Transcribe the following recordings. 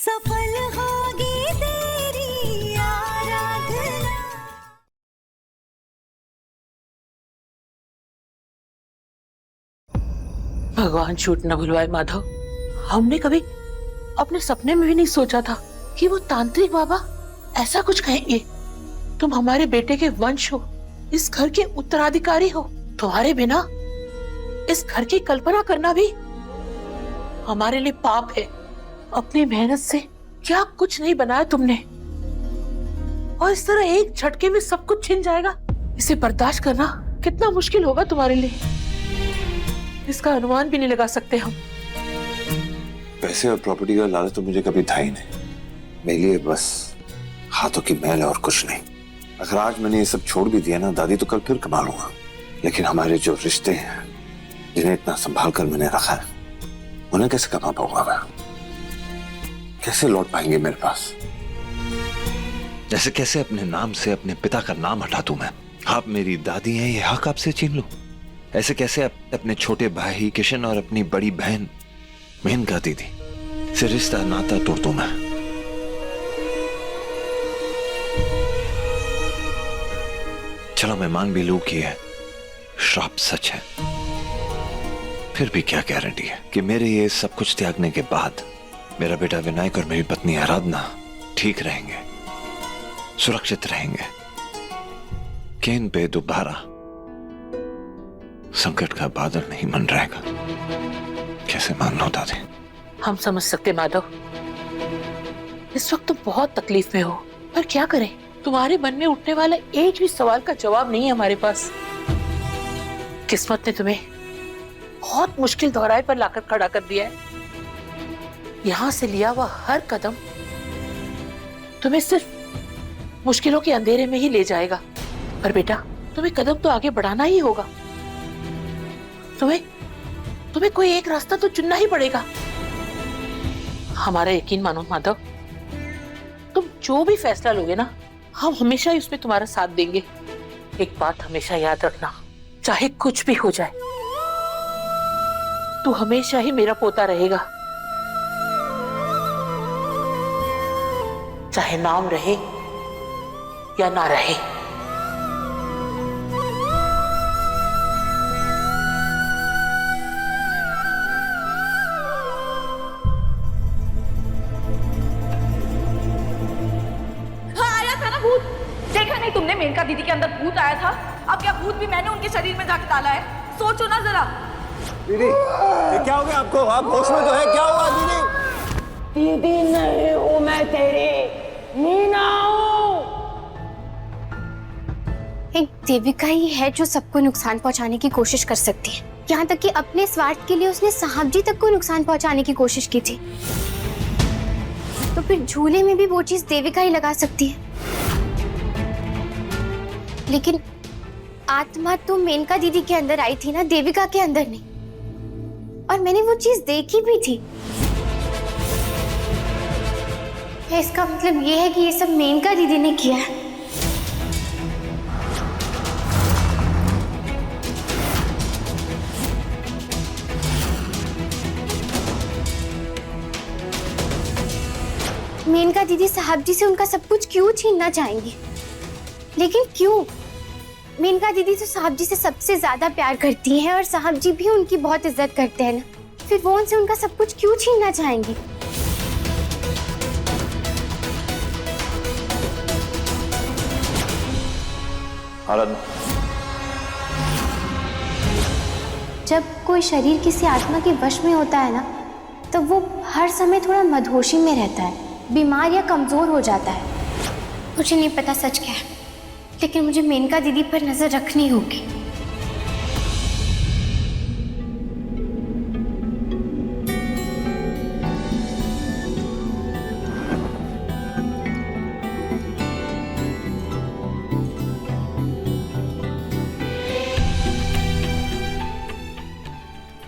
सफल होगी तेरी आराधना। भगवान झूठ न बुलवाए माधव, हमने कभी अपने सपने में भी नहीं सोचा था कि वो तांत्रिक बाबा ऐसा कुछ कहेंगे। तुम हमारे बेटे के वंश हो, इस घर के उत्तराधिकारी हो। तुम्हारे बिना इस घर की कल्पना करना भी हमारे लिए पाप है। अपनी मेहनत से क्या कुछ नहीं बनाया तुमने, और इस तरह एक झटके में सब कुछ छिन जाएगा। इसे बर्दाश्त करना कितना मुश्किल होगा तुम्हारे लिए, इसका अनुमान भी नहीं लगा सकते हम। पैसे और प्रॉपर्टी का लालच तो मुझे कभी था ही नहीं। मेरे लिए बस हाथों की मैल और कुछ नहीं। अगर आज मैंने ये सब छोड़ भी दिया ना दादी, तो कल फिर कमा लूंगा। लेकिन हमारे जो रिश्ते हैं, जिन्हें इतना संभाल कर मैंने रखा है, उन्हें कैसे कमा पाऊंगा मैं? कैसे लौट पाएंगे मेरे पास? जैसे कैसे अपने नाम से अपने पिता का नाम हटा दूं मैं? आप मेरी दादी हैं, ये हक आपसे छीन लूं? ऐसे कैसे अपने छोटे भाई किशन और अपनी बड़ी बहन मेनका दीदी से रिश्ता नाता तोड़ दूं मैं? चलो मैं मान भी लूं कि यह श्राप सच है, फिर भी क्या गारंटी है कि मेरे ये सब कुछ त्यागने के बाद मेरा बेटा विनायक और मेरी पत्नी आराधना ठीक रहेंगे, सुरक्षित रहेंगे, कि इन पे दोबारा संकट का बादल नहीं मंडराएगा? कैसे मान लो दादी? हम समझ सकते माधव, इस वक्त तुम बहुत तकलीफ में हो, पर क्या करें? तुम्हारे मन में उठने वाला एक भी सवाल का जवाब नहीं है हमारे पास। किस्मत ने तुम्हें बहुत मुश्किल दौराहे पर लाकर खड़ा कर दिया है। यहां से लिया हुआ हर कदम तुम्हें सिर्फ मुश्किलों के अंधेरे में ही ले जाएगा। पर बेटा, तुम्हें कदम तो आगे बढ़ाना ही होगा। तुम्हें कोई एक रास्ता तो चुनना ही पड़ेगा। हमारा यकीन मानो माधव, तुम जो भी फैसला लोगे ना, हम हमेशा ही उसमें तुम्हारा साथ देंगे। एक बात हमेशा याद रखना, चाहे कुछ भी हो जाए, तू हमेशा ही मेरा पोता रहेगा। चाहे नाम रहे या ना रहे। देखा नहीं तुमने, मेनका दीदी के अंदर भूत आया था। अब क्या भूत भी मैंने उनके शरीर में जाके डाला है? सोचो ना जरा। दीदी, ये क्या हो गया आपको? आप होश में तो है? क्या हुआ दीदी? दीदी नहीं हूँ मैं तेरी, मीना हूँ। एक देविका ही है जो सबको नुकसान पहुंचाने की कोशिश कर सकती है। यहाँ तक कि अपने स्वार्थ के लिए उसने साहब जी तक को नुकसान पहुंचाने की कोशिश की थी। तो फिर झूले में भी वो चीज देविका ही लगा सकती है। लेकिन आत्मा तो मेनका दीदी के अंदर आई थी ना, देविका के अंदर नहीं। और मैंने वो चीज देखी भी थी। इसका मतलब ये है कि ये सब मेनका दीदी ने किया है। मेनका दीदी साहब जी से उनका सब कुछ क्यों छीनना चाहेंगी? लेकिन क्यों? मेनका दीदी तो साहब जी से सबसे ज्यादा प्यार करती हैं और साहब जी भी उनकी बहुत इज्जत करते हैं ना, फिर वो उनसे उनका सब कुछ क्यों छीनना चाहेंगी? आराधना, जब कोई शरीर किसी आत्मा के वश में होता है ना, तो वो हर समय थोड़ा मदहोशी में रहता है, बीमार या कमजोर हो जाता है। मुझे नहीं पता सच क्या है, लेकिन मुझे मेनका दीदी पर नजर रखनी होगी।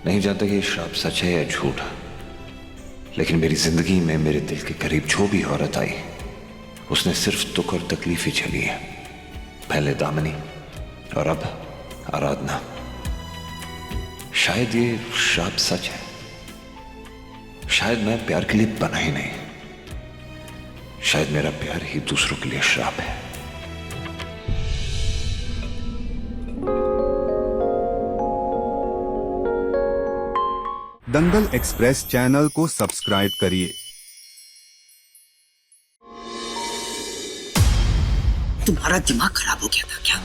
नहीं जानता कि ये श्राप सच है या झूठ, लेकिन मेरी जिंदगी में मेरे दिल के करीब जो भी औरत आई, उसने सिर्फ दुख और तकलीफ ही झेली है। पहले दामिनी और अब आराधना। शायद ये श्राप सच है। शायद मैं प्यार के लिए बना ही नहीं, शायद मेरा प्यार ही दूसरों के लिए श्राप है। दंगल एक्सप्रेस चैनल को सब्सक्राइब करिए। तुम्हारा दिमाग खराब हो गया था क्या?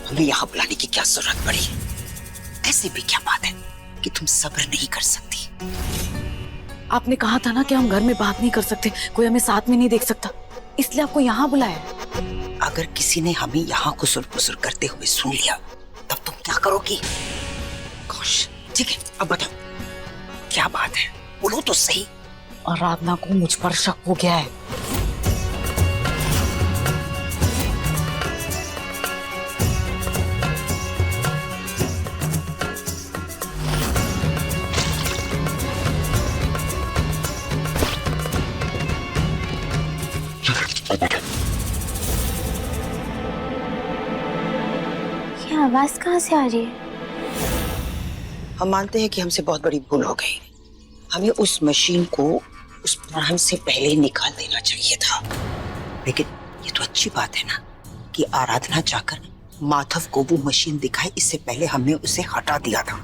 हमें यहाँ बुलाने की क्या जरूरत पड़ी? ऐसी भी क्या बात है कि तुम सब्र नहीं कर सकती? आपने कहा था ना कि हम घर में बात नहीं कर सकते, कोई हमें साथ में नहीं देख सकता, इसलिए आपको यहाँ बुलाया। अगर किसी ने हमें यहाँ कुसुर पुसुर करते हुए सुन लिया तब तुम क्या करोगी? गोश, ठीक है, अब बताओ क्या बात है, बोलो तो सही। आराधना को मुझ पर शक हो गया है। ये आवाज कहाँ से आ रही है? हम मानते हैं कि हमसे बहुत बड़ी भूल हो गई। हमें उस मशीन को उस प्लान से पहले निकाल देना चाहिए था। लेकिन ये तो अच्छी बात है ना कि आराधना जाकर माधव को वो मशीन दिखाए, इससे पहले हमने उसे हटा दिया था।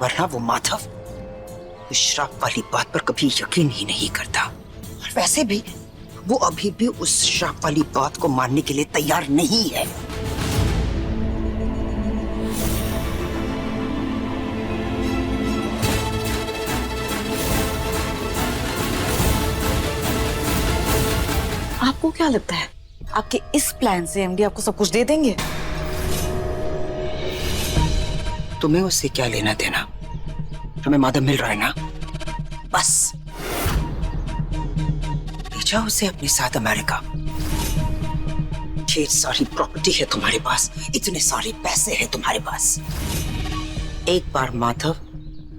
वरना वो माधव उस श्राप वाली बात पर कभी यकीन ही नहीं करता। और वैसे भी वो अभी भी उस श्राप वाली बात को मानने के लिए तैयार नहीं है। आपको क्या लगता है आपके इस प्लान से एमडी आपको सब कुछ दे देंगे? तुम्हें उससे क्या लेना देना? तुम्हें माधव मिल रहा है ना, बस ले जाओ उसे अपने साथ अमेरिका। ढेर सारी प्रॉपर्टी है तुम्हारे पास, इतने सारे पैसे हैं तुम्हारे पास। एक बार माधव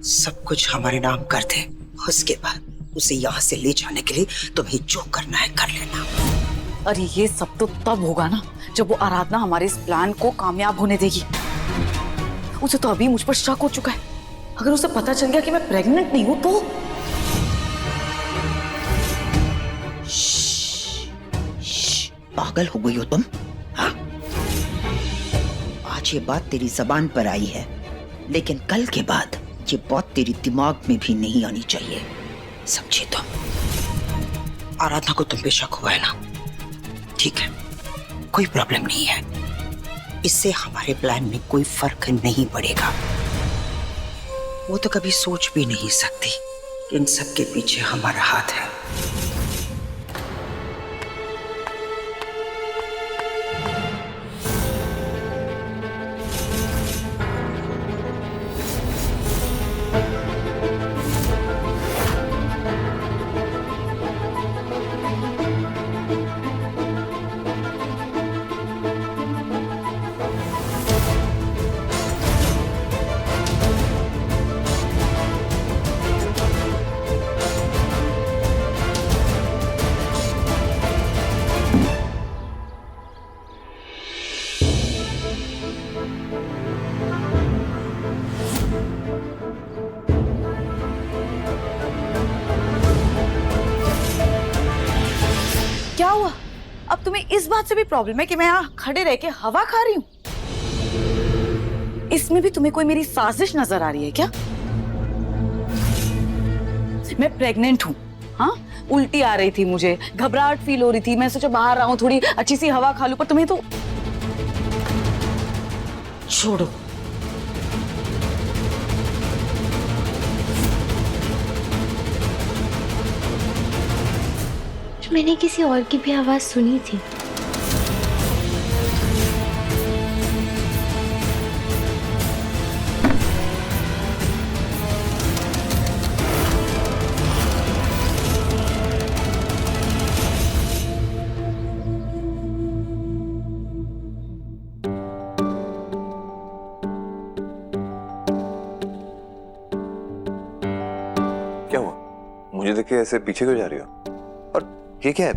सब कुछ हमारे नाम कर दे, उसके बाद उसे यहाँ से ले जाने के लिए तुम्हें जो करना है कर लेना। अरे ये सब तो तब होगा ना जब वो आराधना हमारे इस प्लान को कामयाब होने देगी। उसे तो अभी मुझ पर शक हो चुका है, अगर उसे पता चल गया कि मैं प्रेग्नेंट नहीं हूं तो? पागल हो गई हो तुम? हाँ? आज ये बात तेरी जबान पर आई है, लेकिन कल के बाद ये बात तेरी दिमाग में भी नहीं आनी चाहिए, समझे तुम? आराधना को तुम पे शक हुआ है ना, ठीक है, कोई प्रॉब्लम नहीं है। इससे हमारे प्लान में कोई फर्क नहीं पड़ेगा। वो तो कभी सोच भी नहीं सकती कि इन सब के पीछे हमारा हाथ है। क्या हुआ? अब तुम्हें इस बात से भी प्रॉब्लम है कि मैं यहाँ खड़े रह के हवा खा रही हूँ? इसमें भी तुम्हें कोई मेरी साजिश नजर आ रही है क्या? मैं प्रेग्नेंट हूँ, हाँ? उल्टी आ रही थी, मुझे घबराहट फील हो रही थी, मैं सोचा बाहर आऊं, थोड़ी अच्छी सी हवा खा लूं, पर तुम्हें तो छोड़ो। मैंने किसी और की भी आवाज सुनी थी। क्या हुआ? मुझे देख के ऐसे पीछे क्यों जा रही हो? और ये क्या है?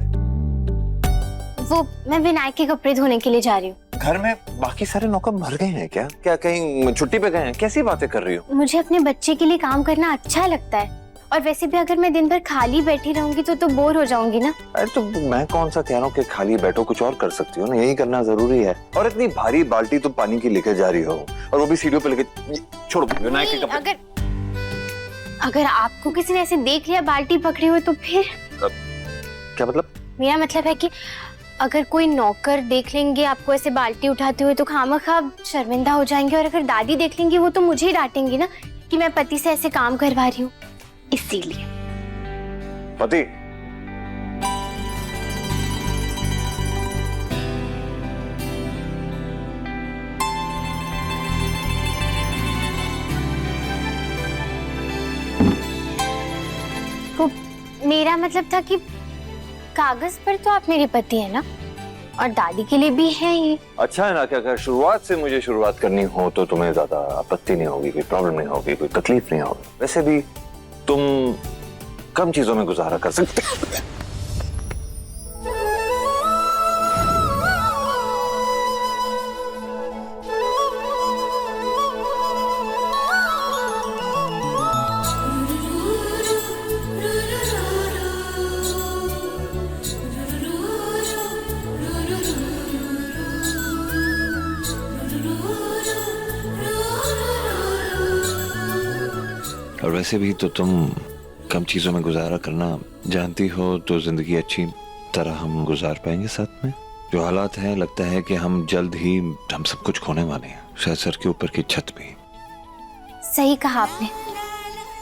वो मैं विनायक के कपड़े धोने के लिए जा रही हूँ। घर में बाकी सारे नौकर मर गए हैं क्या? क्या कहीं छुट्टी पे गए हैं? कैसी बातें कर रही हो? मुझे अपने बच्चे के लिए काम करना अच्छा लगता है और वैसे भी अगर मैं दिन भर खाली बैठी रहूंगी तो बोर हो जाऊंगी ना। अरे तो मैं कौन सा कह रहा हूँ कि खाली बैठो, कुछ और कर सकती हो ना, यही करना जरूरी है। और इतनी भारी बाल्टी तुम पानी की लेकर जा रही हो, और वो भी सीढ़ियों पे लेके, छोड़ो विनायक के कपड़े। अगर आपको किसी ने ऐसे देख लिया बाल्टी पकड़ी हुई तो फिर क्या मतलब? मेरा मतलब है कि अगर कोई नौकर देख लेंगे आपको ऐसे बाल्टी उठाते हुए तो खामखा शर्मिंदा हो जाएंगे, और अगर दादी देख लेंगी वो तो मुझे ही डांटेंगी ना कि मैं पति से ऐसे काम करवा रही हूँ, इसीलिए। पति, तो मेरा मतलब था कि कागज पर तो आप मेरे पति है ना, और दादी के लिए भी है ही। अच्छा है ना कि अगर शुरुआत से मुझे शुरुआत करनी हो तो तुम्हें ज्यादा आपत्ति नहीं होगी, कोई प्रॉब्लम नहीं होगी, कोई तकलीफ नहीं होगी। वैसे भी तुम कम चीजों में गुजारा कर सकते हो। और वैसे भी तो तुम कम चीजों में गुजारा करना जानती हो, तो जिंदगी अच्छी तरह हम गुजार पाएंगे साथ में। जो हालात हैं, लगता है कि हम जल्द ही हम सब कुछ खोने वाले हैं, शायद सर के ऊपर की छत भी। सही कहा आपने,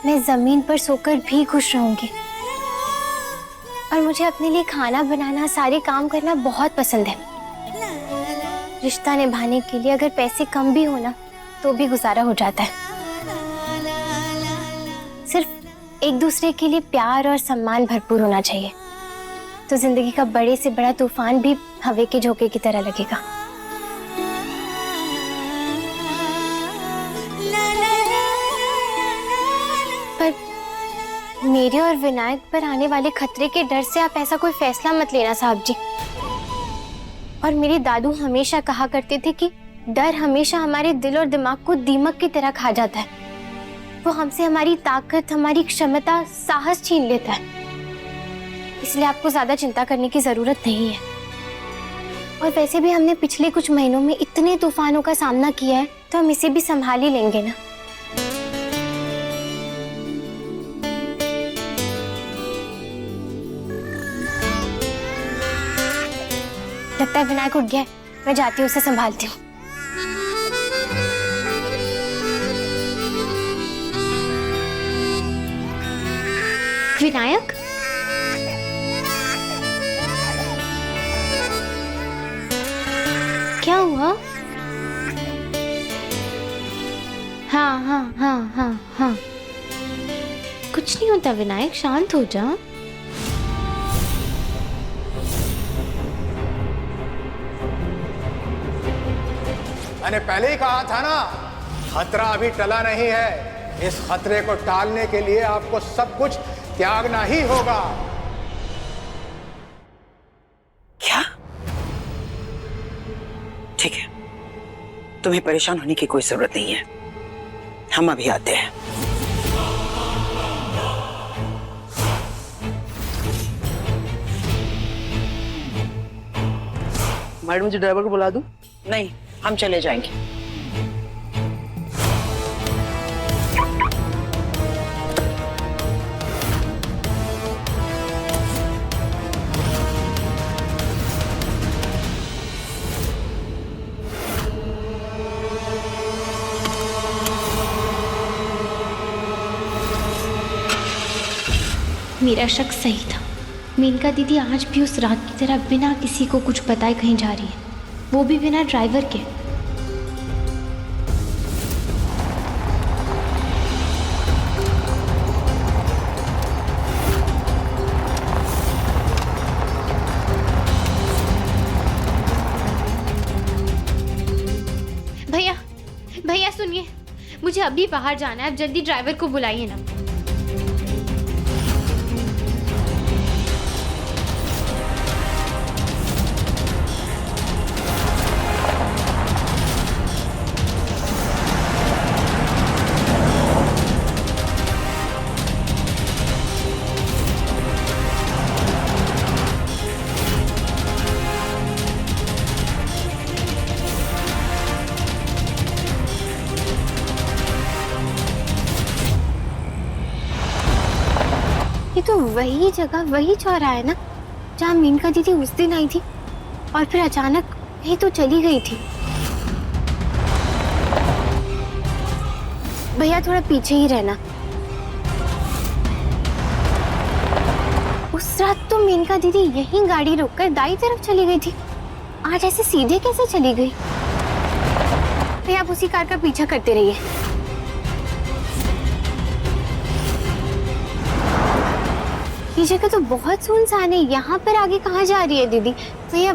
मैं जमीन पर सोकर भी खुश रहूंगी। और मुझे अपने लिए खाना बनाना, सारे काम करना बहुत पसंद है। रिश्ता निभाने के लिए अगर पैसे कम भी हो ना तो भी गुजारा हो जाता है। सिर्फ एक दूसरे के लिए प्यार और सम्मान भरपूर होना चाहिए, तो जिंदगी का बड़े से बड़ा तूफान भी हवा के झोंके की तरह लगेगा। पर मेरे और विनायक पर आने वाले खतरे के डर से आप ऐसा कोई फैसला मत लेना साहब जी। और मेरे दादू हमेशा कहा करते थे कि डर हमेशा हमारे दिल और दिमाग को दीमक की तरह खा जाता है। वो हमसे हमारी ताकत, हमारी क्षमता, साहस छीन लेता है। इसलिए आपको ज्यादा चिंता करने की जरूरत नहीं है। और वैसे भी हमने पिछले कुछ महीनों में इतने तूफानों का सामना किया है, तो हम इसे भी संभाल ही लेंगे ना। लगता है विनायक उठ गया है, मैं जाती हूँ, उसे संभालती हूँ। विनायक, क्या हुआ? हाँ हाँ हाँ हाँ हाँ, कुछ नहीं होता विनायक, शांत हो जा। मैंने पहले ही कहा था ना, खतरा अभी टला नहीं है। इस खतरे को टालने के लिए आपको सब कुछ त्यागना ही होगा। क्या? ठीक है, तुम्हें परेशान होने की कोई जरूरत नहीं है, हम अभी आते हैं। मैडम जी, ड्राइवर को बुला दूं? नहीं, हम चले जाएंगे। मेरा शक सही था। मेनका दीदी आज भी उस रात की तरह बिना किसी को कुछ बताए कहीं जा रही है, वो भी बिना ड्राइवर के। भैया, भैया सुनिए, मुझे अभी बाहर जाना है, आप जल्दी ड्राइवर को बुलाइए ना। तो वही जगह, वही चौराहा है ना जहाँ मेनका दीदी उस दिन आई थी और फिर अचानक कहीं तो चली गई थी। भैया थोड़ा पीछे ही रहना। उस रात तो मेनका दीदी यहीं गाड़ी रोककर दाई तरफ चली गई थी, आज ऐसे सीधे कैसे चली गई? भैया आप उसी कार का पीछा करते रहिए। ये जगह तो बहुत सुनसान है, यहाँ पर आगे कहाँ जा रही है दीदी? भैया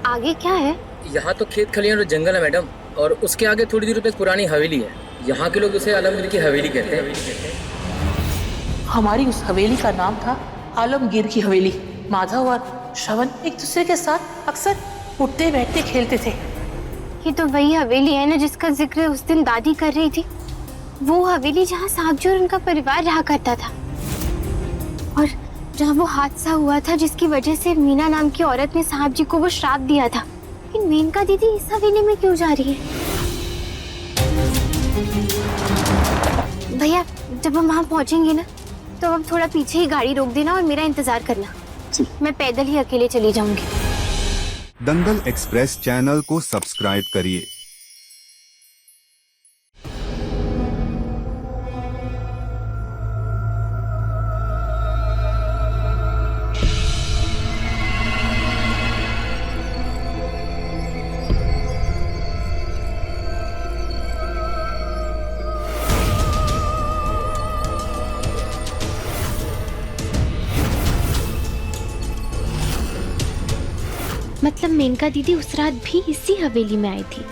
आगे क्या है? यहाँ तो खेत खलियान और जंगल है मैडम, और उसके आगे थोड़ी दूर पे एक पुरानी हवेली है। यहाँ के लोग उसे आलमगीर की हवेली कहते हैं। हमारी उस हवेली का नाम था आलमगीर की हवेली। माधव और श्रवण एक दूसरे के साथ अक्सर उठते बैठते खेलते थे। ये तो वही हवेली है ना जिसका जिक्र उस दिन दादी कर रही थी। वो हवेली जहाँ साहब जी और उनका परिवार रहा करता था, और जहाँ वो हादसा हुआ था जिसकी वजह से मीना नाम की औरत ने साहब जी को वो श्राप दिया था। लेकिन मेनका दीदी इस हवेली में क्यों जा रही है? भैया जब हम वहाँ पहुँचेंगे ना तो अब थोड़ा पीछे ही गाड़ी रोक देना और मेरा इंतजार करना। मैं पैदल ही अकेले चली जाऊंगी। दंगल एक्सप्रेस चैनल को सब्सक्राइब करिए। मतलब मेनका दीदी उस रात भी इसी हवेली में आई थी।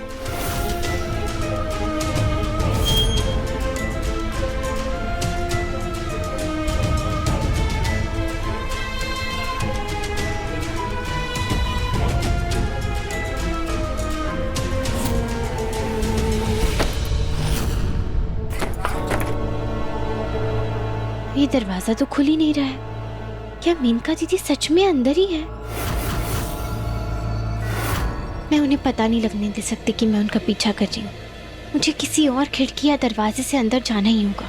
ये दरवाजा तो खुल ही नहीं रहा है। क्या मेनका दीदी सच में अंदर ही है? मैं उन्हें पता नहीं लगने दे सकती कि मैं उनका पीछा कर रही हूँ। मुझे किसी और खिड़की या दरवाजे से अंदर जाना ही होगा।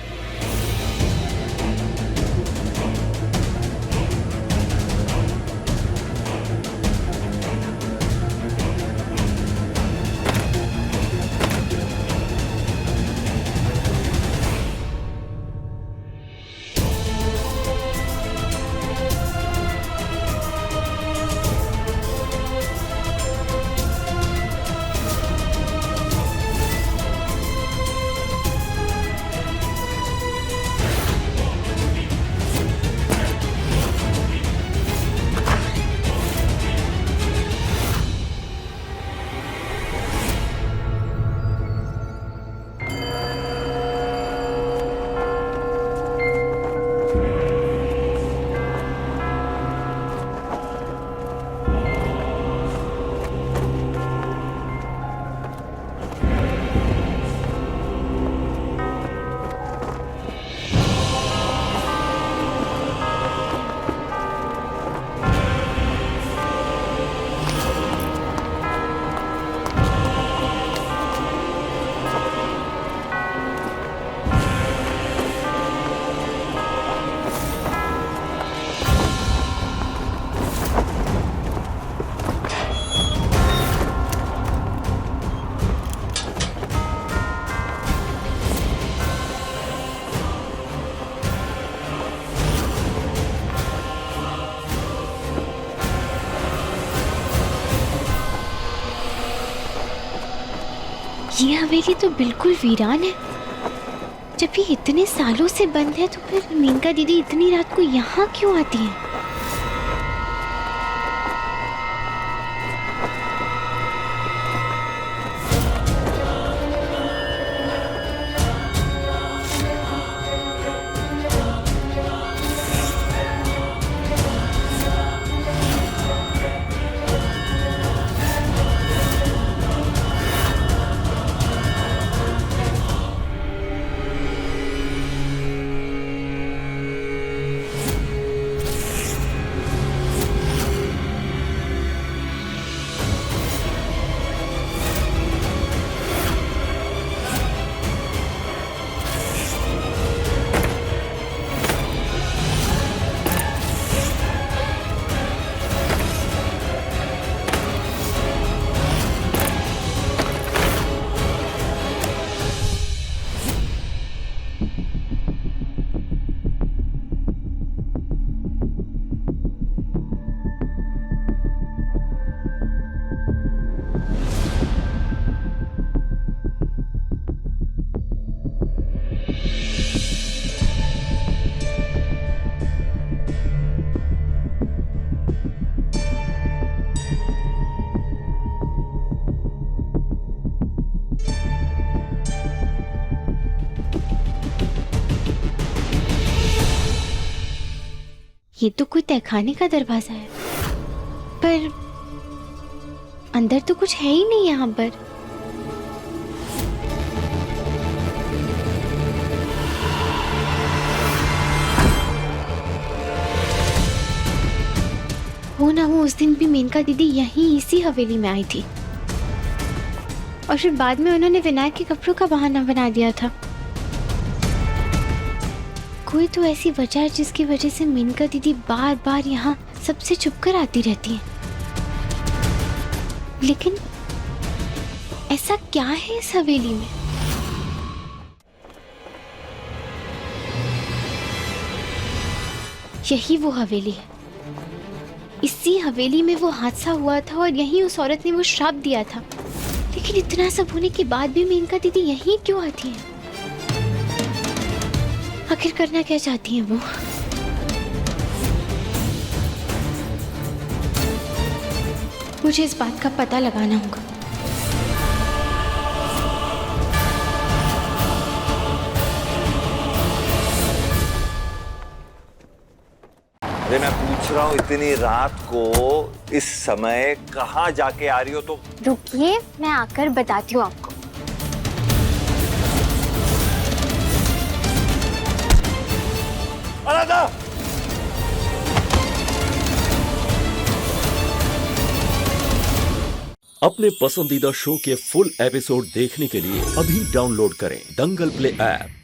ये हवेली तो बिल्कुल वीरान है। जब ये इतने सालों से बंद है तो फिर मेनका दीदी इतनी रात को यहाँ क्यों आती है? ये तो कोई तहखाने का दरवाजा है, पर अंदर तो कुछ है ही नहीं यहाँ पर। वो ना हो उस दिन भी मेनका दीदी यहीं इसी हवेली में आई थी और फिर बाद में उन्होंने विनायक के कपड़ों का बहाना बना दिया था। कोई तो ऐसी वजह है जिसकी वजह से मेनका दीदी बार बार यहाँ सबसे छुप कर आती रहती है। लेकिन ऐसा क्या है इस हवेली में? यही वो हवेली है। इसी हवेली में वो हादसा हुआ था और यहीं उस औरत ने वो श्राप दिया था। लेकिन इतना सब होने के बाद भी मेनका दीदी यहीं क्यों आती है? आखिर करना क्या चाहती हैं वो? मुझे इस बात का पता लगाना होगा। अरे मैं पूछ रहा हूँ इतनी रात को इस समय कहाँ जाके आ रही हो तुम? रुकिए, मैं आकर बताती हूँ आपको। आराधना! अपने पसंदीदा शो के फुल एपिसोड देखने के लिए अभी डाउनलोड करें दंगल प्ले ऐप।